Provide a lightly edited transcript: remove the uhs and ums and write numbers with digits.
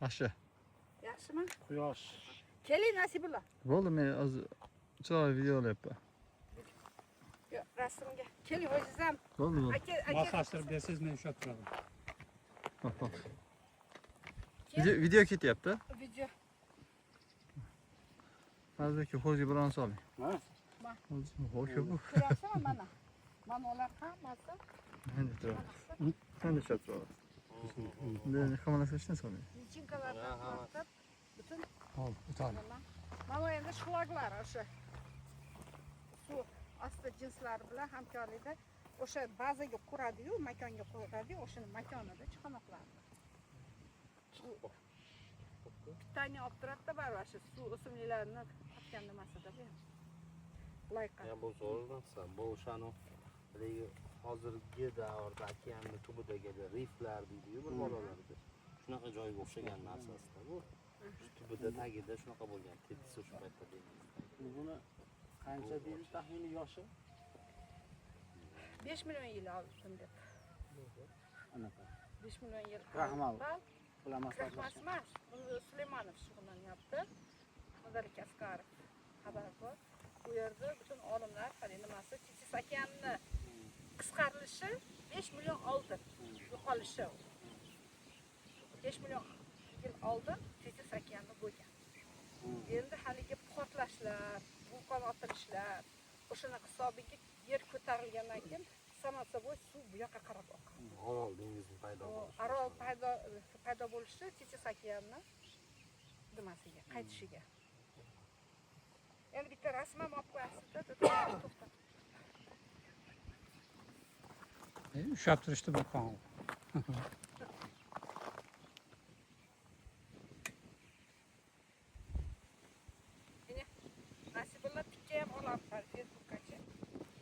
Aşağı. Yaxshimi? Quyosh. Keling Nasibullo. Bo'ldi, men hozir chiroyli video olyapman. Yo, rasmga. Keling o'zingiz ham. Bo'ldi, bo'ldi. Aka. Moslashtirib bersangiz men ushlab turaman. Hop, hop. Video ketyapti. Video. Hozirki xo'jga biron soling. Ha? Xo'sh bu. Ko'ryapsizmi mana? Mana ular hammasi. Endi tur. Sen de ushlab turasan. Buni qamalashdan soling. Lichinkalardan tortib, butun Hol, o'tadi. mana endi shlaglar o'sha suv osti jinslari bilan hamkorlikda o'sha bazaga quradi-yu, makonga qo'yadi-yu, o'shani makonida chiqanoqlarni. Pitание olib turadi-da baribir shu suv o'simliklarni otgan nimasida bu. Layqa. Ya bu zo'rlansa, bu o'shani hozirgi davrda okeanning tubidagi riflar deydi-yu bir bolalarda. Shunaqa joyga o'xshagan narsasida bu. Shu tubida tagida shunaqa bo'lgan, tepkisi shu paytda dengizda. Buni qancha deydi taxminiy yoshi? 5 million yil oldin deb. Anaqa. 5 million yil. Kraxmal. Kraxmal emas. Buni Suleymanov shug'ullanyapti. Madalik Askarov xabar bor. Bu yerda butun olimlar qani nimasi Titis okeanni qisqarilishi 5 million oldin yo'qolishi. 5 million yil oldin Titis okeani bo'lgan. Endi haligi portlashlar, vulqon otilishlar, o'shana hisobiga yer ko'tarilgandan keyin Samosovoy suv bu yoqqa qarab oqadi. Orol dengizi paydo bo'ldi. Orol paydo bo'lishi Titis okeani nimasiga, qaytishiga. Endi bitta rasm ham olib qo'yasizda, to'xtat. Ushlab turishdi bu qon.